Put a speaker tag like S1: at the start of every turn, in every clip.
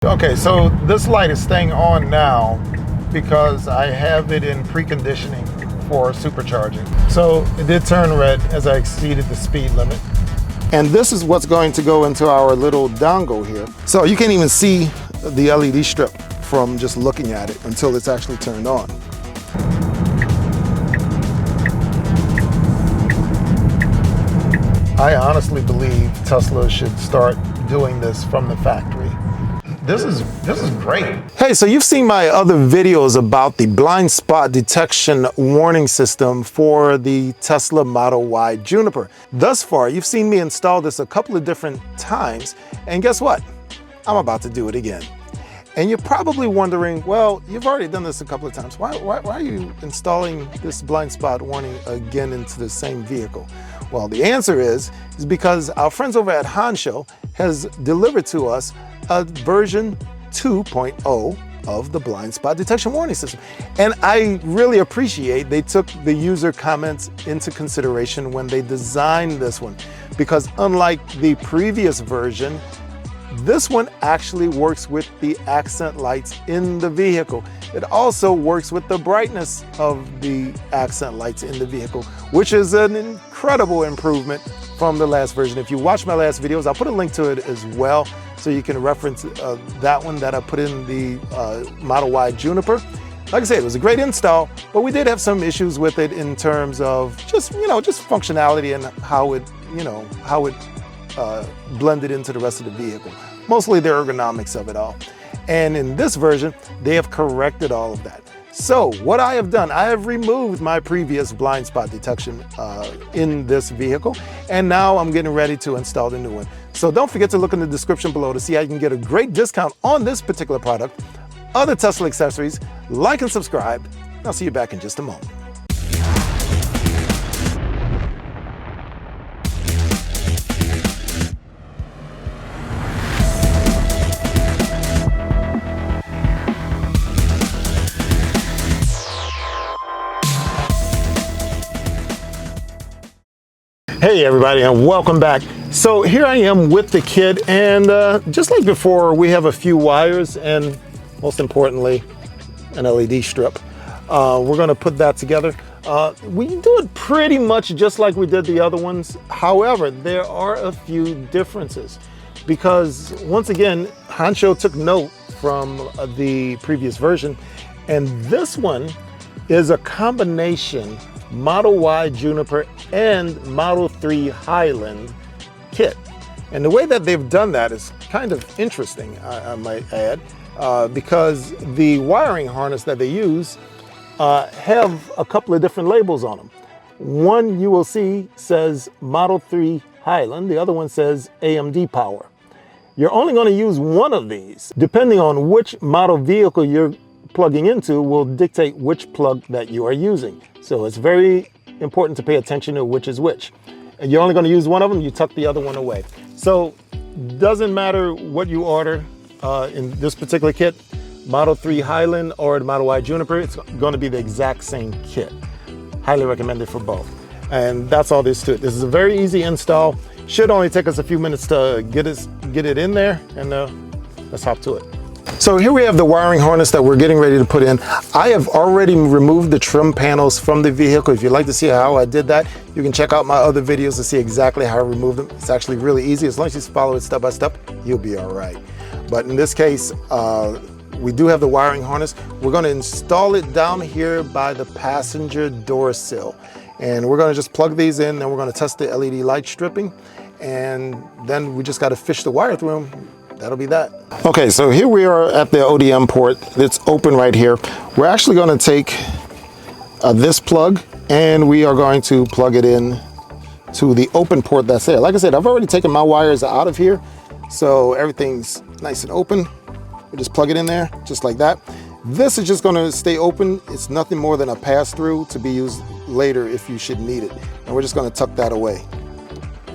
S1: Okay, so this light is staying on now because I have it in preconditioning for supercharging. So it did turn red as I exceeded the speed limit. And this is what's going to go into our little dongle here. So you can't even see the LED strip from just looking at it until it's actually turned on. I honestly believe Tesla should start doing this from the factory. This is great. Hey, so you've seen my other videos about the blind spot detection warning system for the Tesla Model Y Juniper. Thus far, you've seen me install this a couple of different times, and guess what? I'm about to do it again. And you're probably wondering, well, you've already done this a couple of times. Why are you installing this blind spot warning again into the same vehicle? Well, the answer is because our friends over at Hansshow has delivered to us a version 2.0 of the blind spot detection warning system. And I really appreciate they took the user comments into consideration when they designed this one, because unlike the previous version, this one actually works with the accent lights in the vehicle. It also works with the brightness of the accent lights in the vehicle, which is an incredible improvement from the last version. If you watch my last videos, I'll put a link to it as well, so you can reference that one that I put in the Model Y Juniper. Like I said, it was a great install, but we did have some issues with it in terms of just functionality and how it blended into the rest of the vehicle. Mostly the ergonomics of it all. And in this version, they have corrected all of that. So what I have done, I have removed my previous blind spot detection in this vehicle, and now I'm getting ready to install the new one. So don't forget to look in the description below to see how you can get a great discount on this particular product, other Tesla accessories. Like and subscribe. I'll see you back in just a moment. Hey everybody, and welcome back. So here I am with the kit, and just like before, we have a few wires and most importantly an LED strip. We're going to put that together. We do it pretty much just like we did the other ones. However, there are a few differences because once again, Hansshow took note from the previous version, and this one is a combination Model Y Juniper and Model 3 Highland kit. And the way that they've done that is kind of interesting, I might add, because the wiring harness that they use have a couple of different labels on them. One you will see says Model 3 Highland, the other one says AMD power. You're only going to use one of these. Depending on which model vehicle you're plugging into will dictate which plug that you are using. So it's very important to pay attention to which is which. And you're only going to use one of them, you tuck the other one away. So doesn't matter what you order in this particular kit, Model 3 Highland or the Model Y Juniper, it's going to be the exact same kit. Highly recommended for both. And that's all there is to it. This is a very easy install. Should only take us a few minutes to get it in there, and let's hop to it. So here we have the wiring harness that we're getting ready to put in. I have already removed the trim panels from the vehicle. If you'd like to see how I did that, you can check out my other videos to see exactly how I removed them. It's actually really easy. As long as you follow it step by step, you'll be all right. But in this case, we do have the wiring harness. We're going to install it down here by the passenger door sill. And we're going to just plug these in, and we're going to test the LED light stripping. And then we just got to fish the wire through them. That'll be that. Okay, so here we are at the ODM port. It's open right here. We're actually going to take this plug, and we are going to plug it in to the open port that's there. Like I said, I've already taken my wires out of here, so everything's nice and open. We just plug it in there, just like that. This is just going to stay open. It's nothing more than a pass-through to be used later if you should need it. And we're just going to tuck that away.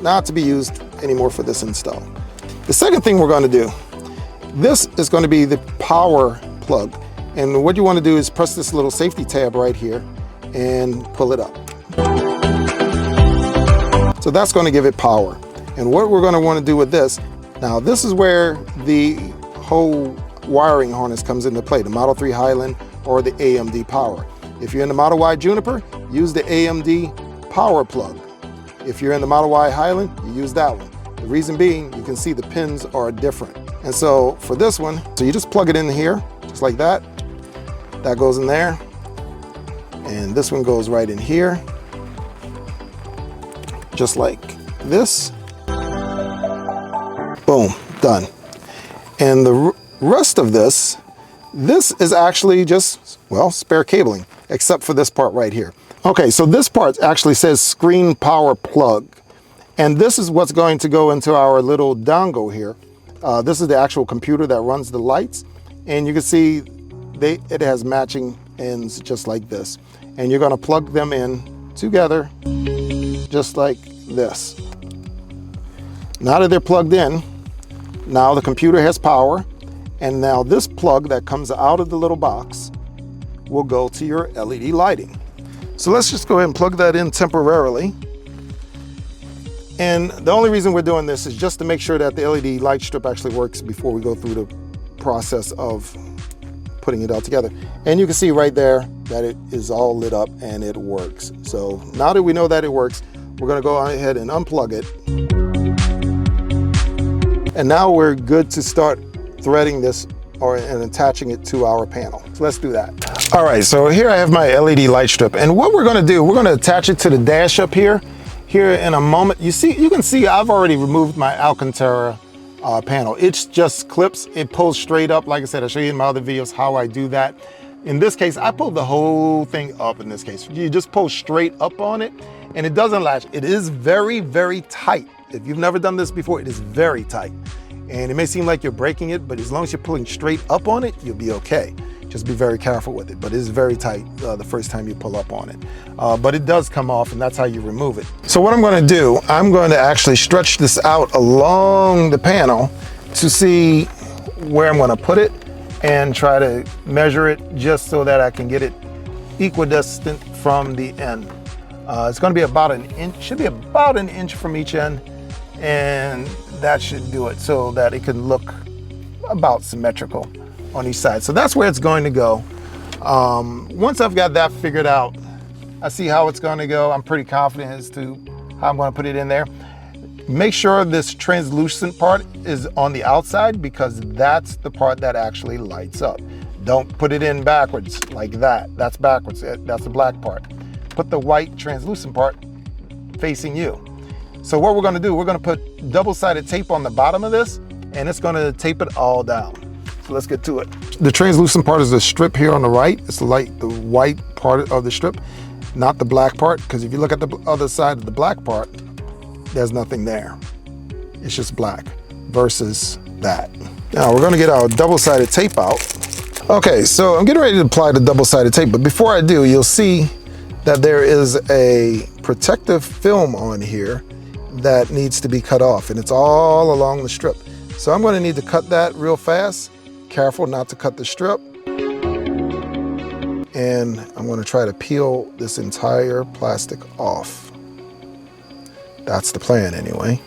S1: Not to be used anymore for this install. The second thing we're going to do, this is going to be the power plug. And what you want to do is press this little safety tab right here and pull it up. So that's going to give it power. And what we're going to want to do with this, now this is where the whole wiring harness comes into play, the Model 3 Highland or the AMD power. If you're in the Model Y Juniper, use the AMD power plug. If you're in the Model Y Highland, you use that one. The reason being, you can see the pins are different. And so for this one, so you just plug it in here, just like that. That goes in there. And this one goes right in here, just like this. Boom, done. And the rest of this is actually just, well, spare cabling, except for this part right here. Okay, so this part actually says screen power plug. And this is what's going to go into our little dongle here. This is the actual computer that runs the lights. And you can see it has matching ends just like this. And you're gonna plug them in together, just like this. Now that they're plugged in, now the computer has power. And now this plug that comes out of the little box will go to your LED lighting. So let's just go ahead and plug that in temporarily. And the only reason we're doing this is just to make sure that the LED light strip actually works before we go through the process of putting it all together. And you can see right there that it is all lit up and it works. So now that we know that it works, we're gonna go ahead and unplug it. And now we're good to start threading this and attaching it to our panel. So let's do that. All right, so here I have my LED light strip. And what we're gonna do, we're gonna attach it to the dash up here. Here in a moment, you can see I've already removed my Alcantara panel. It just clips, it pulls straight up. Like I said, I'll show you in my other videos how I do that. In this case, I pulled the whole thing up in this case. You just pull straight up on it and it doesn't latch. It is very, very tight. If you've never done this before, it is very tight. And it may seem like you're breaking it, but as long as you're pulling straight up on it, you'll be okay. Just be very careful with it, but it is very tight the first time you pull up on it. But it does come off and that's how you remove it. So what I'm gonna do, I'm going to actually stretch this out along the panel to see where I'm gonna put it and try to measure it just so that I can get it equidistant from the end. It's gonna be about an inch, should be about an inch from each end, and that should do it so that it can look about symmetrical on each side. So that's where it's going to go. Once I've got that figured out, I see how it's going to go. I'm pretty confident as to how I'm going to put it in there. Make sure this translucent part is on the outside because that's the part that actually lights up. Don't put it in backwards like that. That's backwards. That's the black part. Put the white translucent part facing you. So what we're going to do, we're going to put double-sided tape on the bottom of this and it's going to tape it all down. So let's get to it. The translucent part is the strip here on the right. It's the white part of the strip, not the black part, because if you look at the other side of the black part, there's nothing there. It's just black versus that. Now we're gonna get our double-sided tape out. Okay, so I'm getting ready to apply the double-sided tape, but before I do, you'll see that there is a protective film on here that needs to be cut off, and it's all along the strip. So I'm gonna need to cut that real fast. Careful not to cut the strip. And I'm going to try to peel this entire plastic off. That's the plan anyway.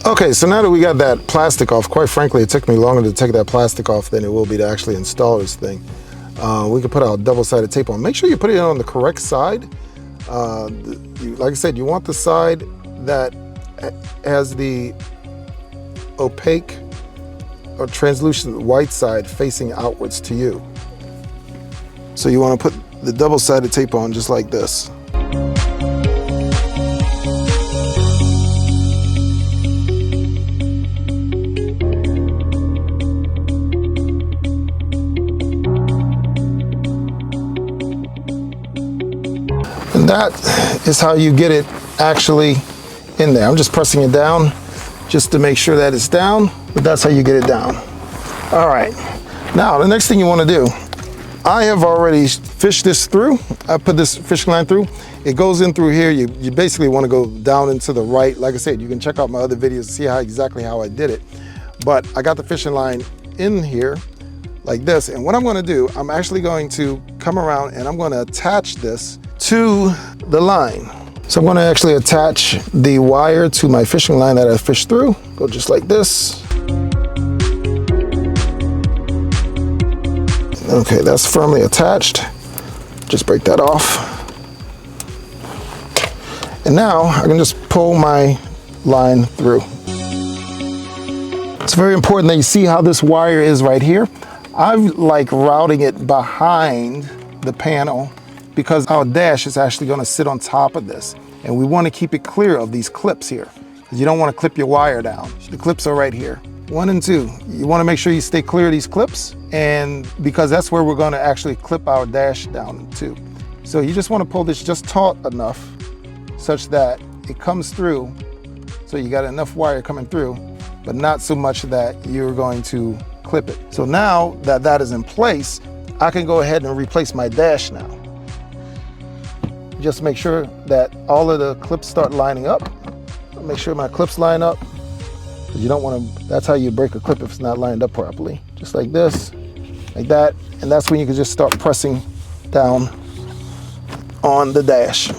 S1: Okay, so now that we got that plastic off, quite frankly, it took me longer to take that plastic off than it will be to actually install this thing. We can put our double-sided tape on. Make sure you put it on the correct side. Like I said, you want the side that has the opaque or translucent white side facing outwards to you. So you want to put the double-sided tape on just like this. And that is how you get it actually in there. I'm just pressing it down just to make sure that it's down, but that's how you get it down. All right, now the next thing you want to do, I have already fished this through. I put this fishing line through. It goes in through here. You basically want to go down into the right. Like I said, you can check out my other videos to see exactly how I did it. But I got the fishing line in here like this. And what I'm going to do, I'm actually going to come around and I'm going to attach this to the line. So I'm going to actually attach the wire to my fishing line that I fished through. Go just like this. Okay, that's firmly attached. Just break that off. And now I can just pull my line through. It's very important that you see how this wire is right here. I like routing it behind the panel because our dash is actually going to sit on top of this. And we want to keep it clear of these clips here. You don't want to clip your wire down. The clips are right here. 1 and 2. You want to make sure you stay clear of these clips, and because that's where we're going to actually clip our dash down to. So you just want to pull this just taut enough such that it comes through. So you got enough wire coming through, but not so much that you're going to clip it. So now that that is in place, I can go ahead and replace my dash now. Just make sure that all of the clips start lining up. Make sure my clips line up. You don't want to, that's how you break a clip if it's not lined up properly. Just like this, like that. And that's when you can just start pressing down on the dash.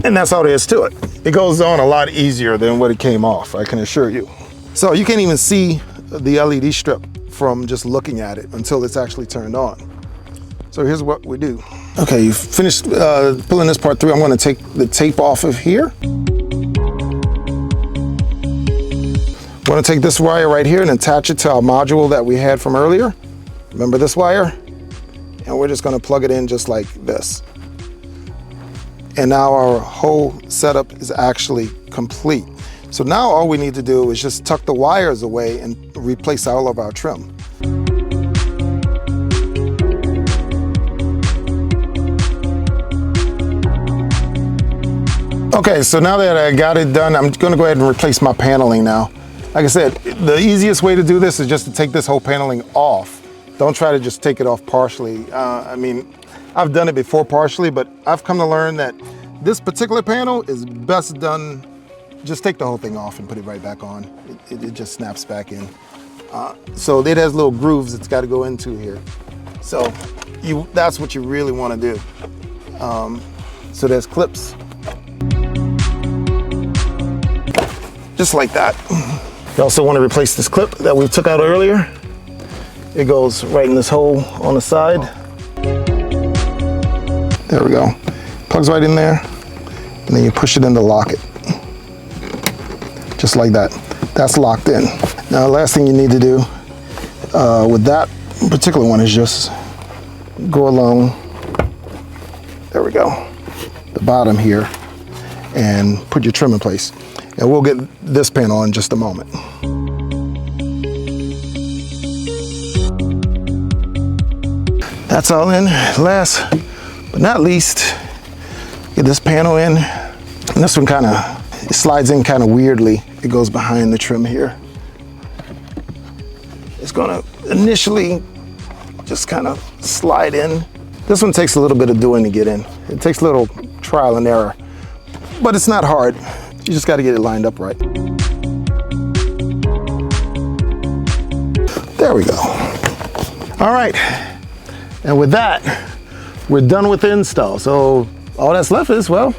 S1: And that's all there is to it. It goes on a lot easier than what it came off, I can assure you. So you can't even see the LED strip from just looking at it until it's actually turned on. So here's what we do. Okay, you finished pulling this part through. I'm going to take the tape off of here. I'm going to take this wire right here and attach it to our module that we had from earlier. Remember this wire? And we're just going to plug it in just like this. And now our whole setup is actually complete. So now all we need to do is just tuck the wires away and replace all of our trim. Okay, so now that I got it done, I'm going to go ahead and replace my paneling now. Like I said, the easiest way to do this is just to take this whole paneling off. Don't try to just take it off partially. I mean, I've done it before partially, but I've come to learn that this particular panel is best done, just take the whole thing off and put it right back on. It just snaps back in. So it has little grooves it's got to go into here. So that's what you really want to do. So there's clips. Just like that. You also want to replace this clip that we took out earlier. It goes right in this hole on the side. There we go. Plugs right in there, and then you push it in to lock it. Just like that. That's locked in. Now, the last thing you need to do with that particular one is just go along, there we go, the bottom here, and put your trim in place. And we'll get this panel in just a moment. That's all in. Last but not least, get this panel in. And this one kind of slides in kind of weirdly. It goes behind the trim here. It's gonna initially just kind of slide in. This one takes a little bit of doing to get in. It takes a little trial and error, but it's not hard. You just got to get it lined up right. There we go. All right, and with that, we're done with the install. So all that's left is, well,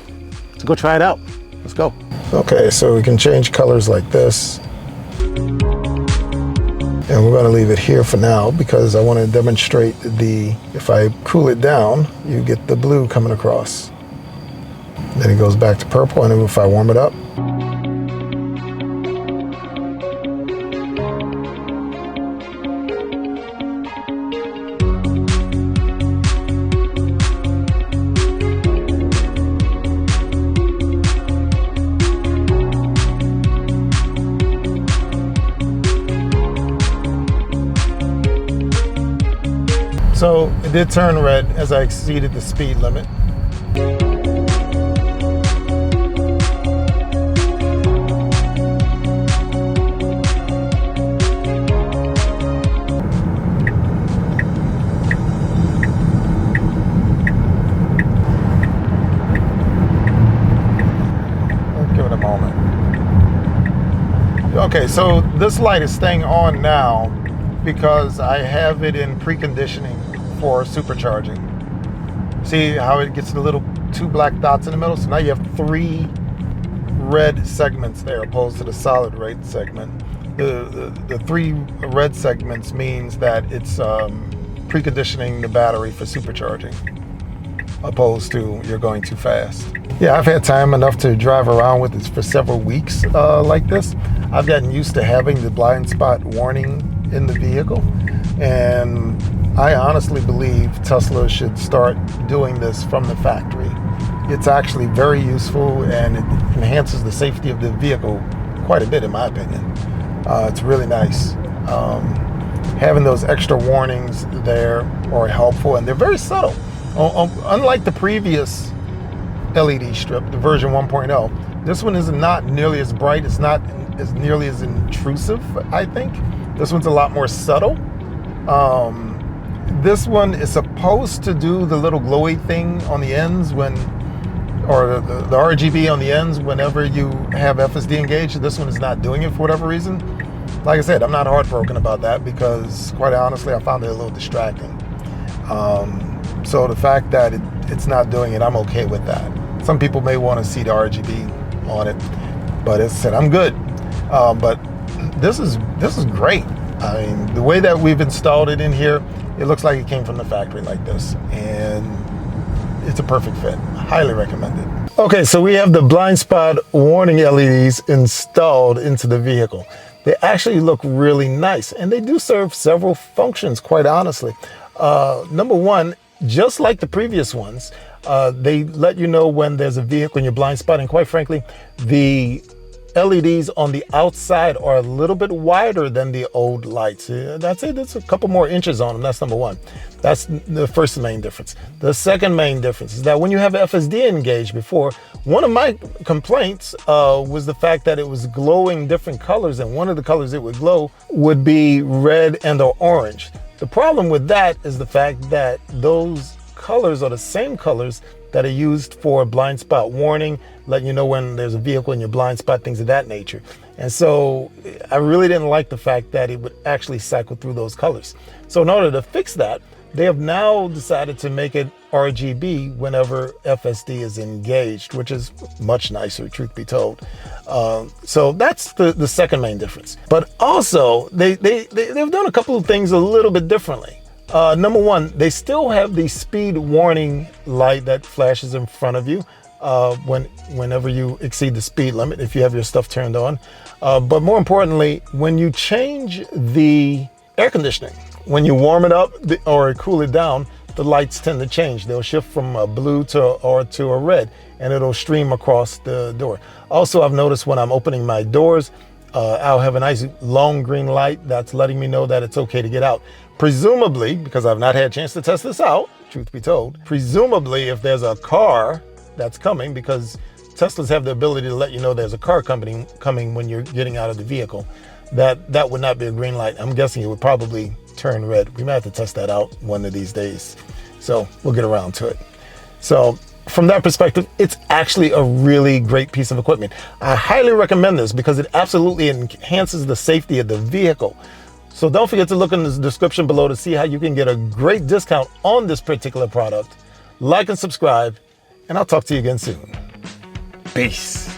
S1: to go try it out. Let's go. Okay, so we can change colors like this. And we're going to leave it here for now because I want to demonstrate if I cool it down, you get the blue coming across. Then it goes back to purple, and if I warm it up, so it did turn red as I exceeded the speed limit. Okay, so this light is staying on now because I have it in preconditioning for supercharging. See how it gets a little 2 black dots in the middle. So now you have 3 red segments there opposed to the solid red segment. The 3 red segments means that it's preconditioning the battery for supercharging, opposed to you're going too fast. Yeah, I've had time enough to drive around with this for several weeks like this. I've gotten used to having the blind spot warning in the vehicle, and I honestly believe Tesla should start doing this from the factory. It's actually very useful, and it enhances the safety of the vehicle quite a bit, in my opinion. It's really nice. Having those extra warnings there are helpful, and they're very subtle. Unlike the previous LED strip, the version 1.0, this one is not nearly as bright. It's not as nearly as intrusive, I think. This one's a lot more subtle. This one is supposed to do the little glowy thing on the ends or the RGB on the ends whenever you have FSD engaged. This one is not doing it for whatever reason. Like I said, I'm not heartbroken about that because, quite honestly, I found it a little distracting. So the fact that it's not doing it, I'm okay with that. Some people may want to see the RGB on it, but as I said, I'm good. But this is great. I mean, the way that we've installed it in here, it looks like it came from the factory like this, and it's a perfect fit. Highly recommended. Okay, so we have the blind spot warning LEDs installed into the vehicle. They actually look really nice, and they do serve several functions, quite honestly. Number one, just like the previous ones, they let you know when there's a vehicle in your blind spot, and quite frankly, the LEDs on the outside are a little bit wider than the old lights. I'd say that's a couple more inches on them. That's number one. That's the first main difference. The second main difference is that when you have FSD engaged before, one of my complaints was the fact that it was glowing different colors, and one of the colors it would glow would be red and or orange. The problem with that is the fact that those colors are the same colors that are used for blind spot warning, letting you know when there's a vehicle in your blind spot, things of that nature. And so I really didn't like the fact that it would actually cycle through those colors. So in order to fix that, they have now decided to make it RGB whenever FSD is engaged, which is much nicer, truth be told. So that's the second main difference. But also, they've done a couple of things a little bit differently. Number one, they still have the speed warning light that flashes in front of you whenever you exceed the speed limit, if you have your stuff turned on. But more importantly, when you change the air conditioning, when you warm it up or cool it down, the lights tend to change. They'll shift from a blue to a red, and it'll stream across the door. Also, I've noticed when I'm opening my doors, I'll have a nice long green light that's letting me know that it's okay to get out. Presumably, because I've not had a chance to test this out, truth be told, presumably if there's a car that's coming, because Teslas have the ability to let you know there's a car coming when you're getting out of the vehicle, that would not be a green light. I'm guessing it would probably turn red. We might have to test that out one of these days. So we'll get around to it. So from that perspective, it's actually a really great piece of equipment. I highly recommend this because it absolutely enhances the safety of the vehicle. So don't forget to look in the description below to see how you can get a great discount on this particular product. Like and subscribe, and I'll talk to you again soon. Peace.